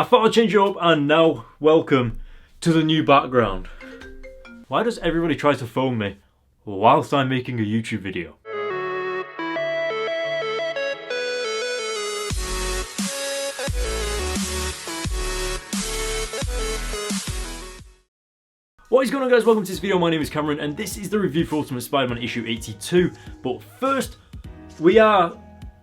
I thought I'd change it up, and now, welcome to the new background. Why does everybody try to phone me whilst I'm making a YouTube video? What is going on, guys? Welcome to this video. My name is Cameron and this is the review for Ultimate Spider-Man issue 82. But first,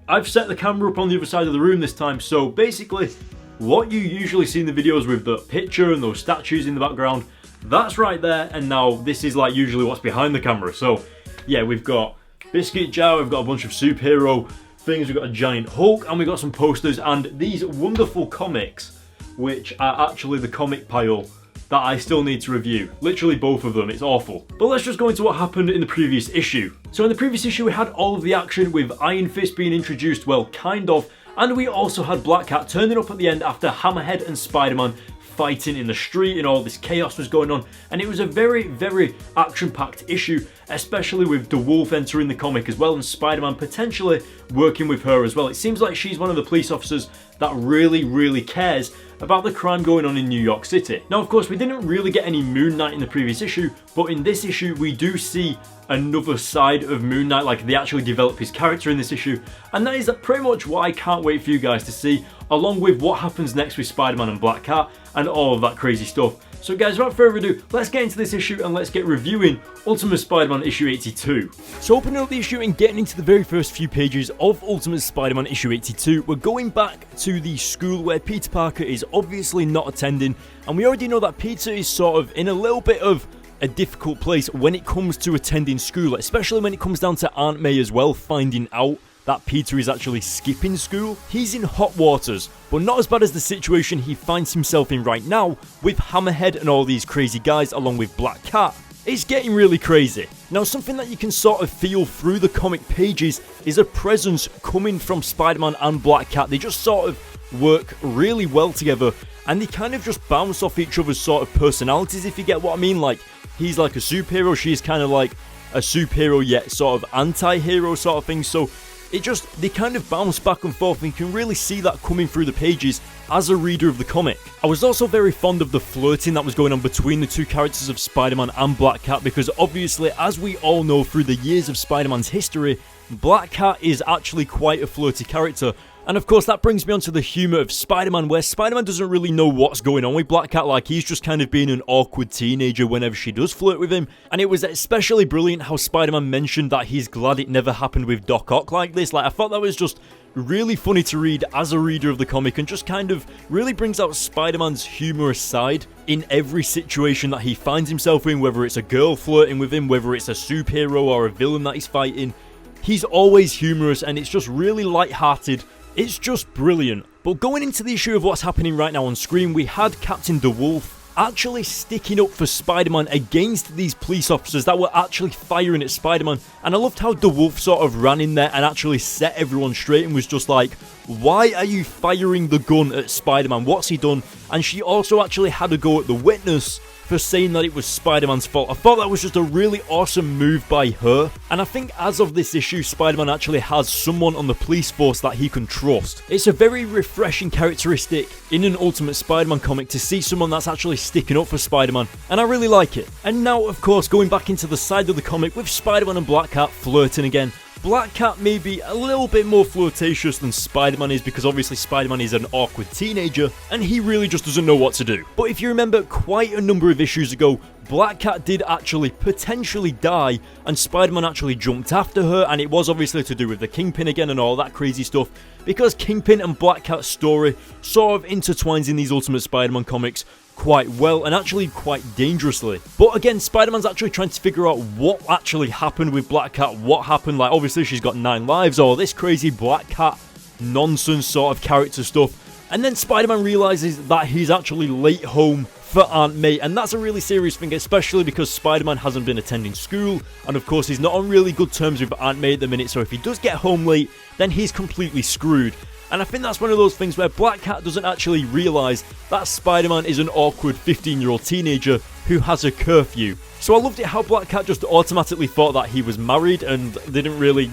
I've set the camera up on the other side of the room this time, so basically what you usually see in the videos with the picture and those statues in the background, that's right there, and now this is like usually what's behind the camera. So yeah, we've got Biscuit Jar, we've got a bunch of superhero things, we've got a giant Hulk, and we've got some posters and these wonderful comics, which are actually the comic pile that I still need to review. Literally both of them, it's awful. But let's just go into what happened in the previous issue. So in the previous issue we had all of the action with Iron Fist being introduced, well, kind of, and we also had Black Cat turning up at the end after Hammerhead and Spider-Man fighting in the street and all this chaos was going on, and it was a very, very action-packed issue, especially with the Wolf entering the comic as well and Spider-Man potentially working with her as well. It seems like she's one of the police officers that really cares about the crime going on in New York City. Now, of course, we didn't really get any Moon Knight in the previous issue, but in this issue we do see another side of Moon Knight, like they actually develop his character in this issue, and that is pretty much what I can't wait for you guys to see, along with what happens next with Spider-Man and Black Cat and all of that crazy stuff. So guys, without further ado, let's get into this issue and let's get reviewing Ultimate Spider-Man issue 82. So opening up the issue and getting into the very first few pages of Ultimate Spider-Man issue 82, we're going back to the school where Peter Parker is obviously not attending, and we already know that Peter is sort of in a little bit of a difficult place when it comes to attending school, especially when it comes down to Aunt May as well, finding out that Peter is actually skipping school. He's in hot waters, but not as bad as the situation he finds himself in right now with Hammerhead and all these crazy guys along with Black Cat. It's getting really crazy. Now, something that you can sort of feel through the comic pages is a presence coming from Spider-Man and Black Cat. They just sort of work really well together, and they kind of just bounce off each other's sort of personalities, if you get what I mean. Like, he's like a superhero, she's kind of like a superhero yet sort of anti-hero sort of thing, so they kind of bounce back and forth, and you can really see that coming through the pages as a reader of the comic. I was also very fond of the flirting that was going on between the two characters of Spider-Man and Black Cat, because obviously, as we all know through the years of Spider-Man's history, Black Cat is actually quite a flirty character. And of course that brings me on to the humour of Spider-Man, where Spider-Man doesn't really know what's going on with Black Cat, like he's just kind of being an awkward teenager whenever she does flirt with him. And it was especially brilliant how Spider-Man mentioned that he's glad it never happened with Doc Ock like this. Like, I thought that was just really funny to read as a reader of the comic, and just kind of really brings out Spider-Man's humorous side in every situation that he finds himself in, whether it's a girl flirting with him, whether it's a superhero or a villain that he's fighting. He's always humorous, and it's just really light-hearted. It's just brilliant. But going into the issue of what's happening right now on screen, we had Captain DeWolf actually sticking up for Spider-Man against these police officers that were actually firing at Spider-Man. And I loved how DeWolf sort of ran in there and actually set everyone straight and was just like, why are you firing the gun at Spider-Man? What's he done? And she also actually had a go at the witness for saying that it was Spider-Man's fault. I thought that was just a really awesome move by her. And I think as of this issue, Spider-Man actually has someone on the police force that he can trust. It's a very refreshing characteristic in an Ultimate Spider-Man comic to see someone that's actually sticking up for Spider-Man, and I really like it. And now, of course, going back into the side of the comic with Spider-Man and Black Cat flirting again. Black Cat may be a little bit more flirtatious than Spider-Man is, because obviously Spider-Man is an awkward teenager and he really just doesn't know what to do. But if you remember, quite a number of issues ago, Black Cat did actually potentially die and Spider-Man actually jumped after her, and it was obviously to do with the Kingpin again and all that crazy stuff, because Kingpin and Black Cat's story sort of intertwines in these Ultimate Spider-Man comics quite well, and actually quite dangerously. But again, Spider-Man's actually trying to figure out what actually happened with Black Cat, what happened, like obviously she's got 9 lives, or this crazy Black Cat nonsense sort of character stuff. And then Spider-Man realizes that he's actually late home for Aunt May, and that's a really serious thing, especially because Spider-Man hasn't been attending school, and of course he's not on really good terms with Aunt May at the minute, so if he does get home late, then he's completely screwed. And I think that's one of those things where Black Cat doesn't actually realise that Spider-Man is an awkward 15-year-old teenager who has a curfew. So I loved it how Black Cat just automatically thought that he was married and didn't really,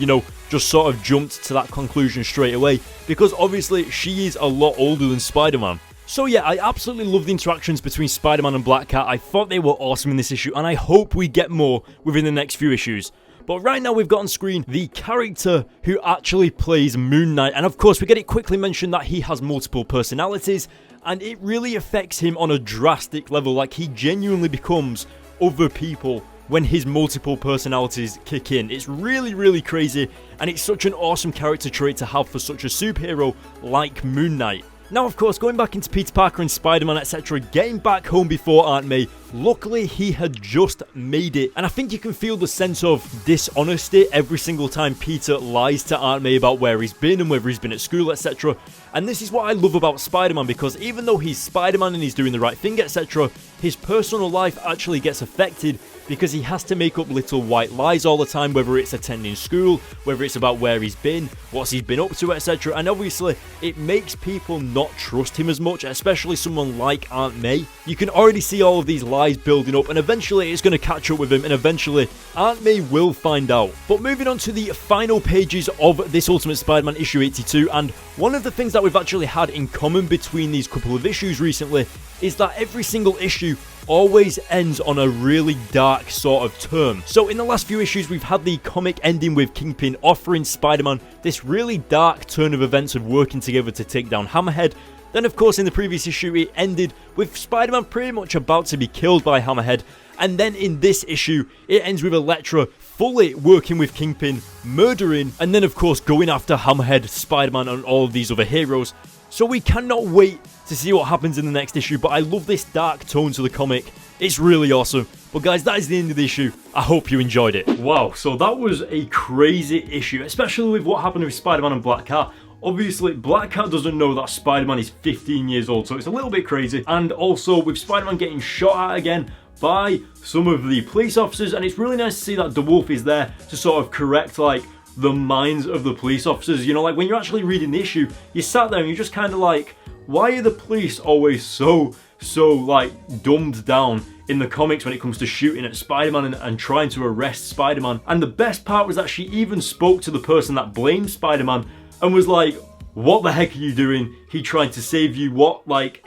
just sort of jumped to that conclusion straight away, because obviously she is a lot older than Spider-Man. So yeah, I absolutely love the interactions between Spider-Man and Black Cat. I thought they were awesome in this issue, and I hope we get more within the next few issues. But right now we've got on screen the character who actually plays Moon Knight, and of course we get it quickly mentioned that he has multiple personalities, and it really affects him on a drastic level. Like, he genuinely becomes other people when his multiple personalities kick in. It's really, really crazy, and it's such an awesome character trait to have for such a superhero like Moon Knight. Now, of course, going back into Peter Parker and Spider-Man, etc., getting back home before Aunt May, luckily he had just made it. And I think you can feel the sense of dishonesty every single time Peter lies to Aunt May about where he's been and whether he's been at school, etc. And this is what I love about Spider-Man, because even though he's Spider-Man and he's doing the right thing, etc., his personal life actually gets affected because he has to make up little white lies all the time, whether it's attending school, whether it's about where he's been, what he's been up to, etc. And obviously, it makes people not trust him as much, especially someone like Aunt May. You can already see all of these lies building up, and eventually it's going to catch up with him, and eventually Aunt May will find out. But moving on to the final pages of this Ultimate Spider-Man issue 82, and one of the things that we've actually had in common between these couple of issues recently is that every single issue always ends on a really dark sort of term. So in the last few issues, we've had the comic ending with Kingpin offering Spider-Man this really dark turn of events of working together to take down Hammerhead. Then of course in the previous issue it ended with Spider-Man pretty much about to be killed by Hammerhead. And then in this issue it ends with Elektra fully working with Kingpin, murdering, and then of course going after Hammerhead, Spider-Man and all of these other heroes. So we cannot wait to see what happens in the next issue, but I love this dark tone to the comic. It's really awesome. But guys, that is the end of the issue. I hope you enjoyed it. Wow, so that was a crazy issue, especially with what happened with Spider-Man and Black Cat. Obviously, Black Cat doesn't know that Spider-Man is 15 years old, so it's a little bit crazy. And also, with Spider-Man getting shot at again by some of the police officers, and it's really nice to see that DeWolf is there to sort of correct, like, the minds of the police officers. You know, like, when you're actually reading the issue, you sat there and you're just kind of like, why are the police always so like dumbed down in the comics when it comes to shooting at Spider-Man and trying to arrest Spider-Man? And the best part was that she even spoke to the person that blamed Spider-Man and was like, what the heck are you doing? He tried to save you. What? Like,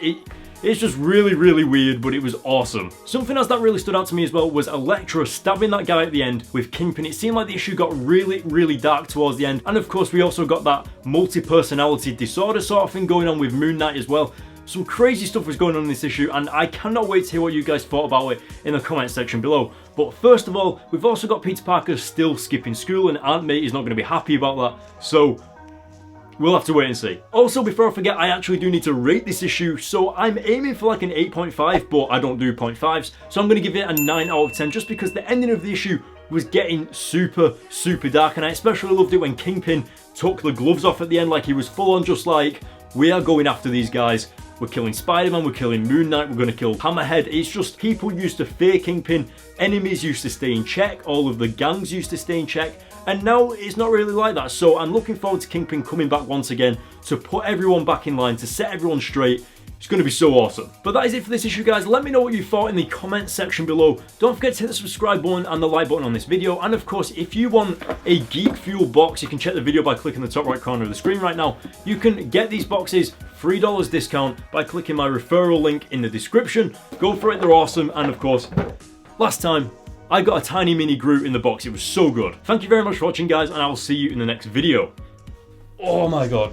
it's just really, really weird, but it was awesome. Something else that really stood out to me as well was Elektra stabbing that guy at the end with Kingpin. It seemed like the issue got really, really dark towards the end. And of course, we also got that multi-personality disorder sort of thing going on with Moon Knight as well. Some crazy stuff was going on in this issue, and I cannot wait to hear what you guys thought about it in the comment section below. But first of all, we've also got Peter Parker still skipping school, and Aunt May is not going to be happy about that. So we'll have to wait and see. Also, before I forget, I actually do need to rate this issue, so I'm aiming for like an 8.5, but I don't do 0.5s, so I'm going to give it a 9 out of 10, just because the ending of the issue was getting super, super dark, and I especially loved it when Kingpin took the gloves off at the end. Like, he was full on just like, we are going after these guys. We're killing Spider-Man, we're killing Moon Knight, we're going to kill Hammerhead. It's just, people used to fear Kingpin, enemies used to stay in check, all of the gangs used to stay in check, and now it's not really like that. So I'm looking forward to Kingpin coming back once again to put everyone back in line, to set everyone straight. It's going to be so awesome. But that is it for this issue, guys. Let me know what you thought in the comment section below. Don't forget to hit the subscribe button and the like button on this video. And of course, if you want a Geek Fuel box, you can check the video by clicking the top right corner of the screen right now. You can get these boxes $3 discount by clicking my referral link in the description. Go for it, they're awesome. And of course, last time I got a tiny mini Groot in the box. It was so good. Thank you very much for watching, guys, and I will see you in the next video. Oh my god.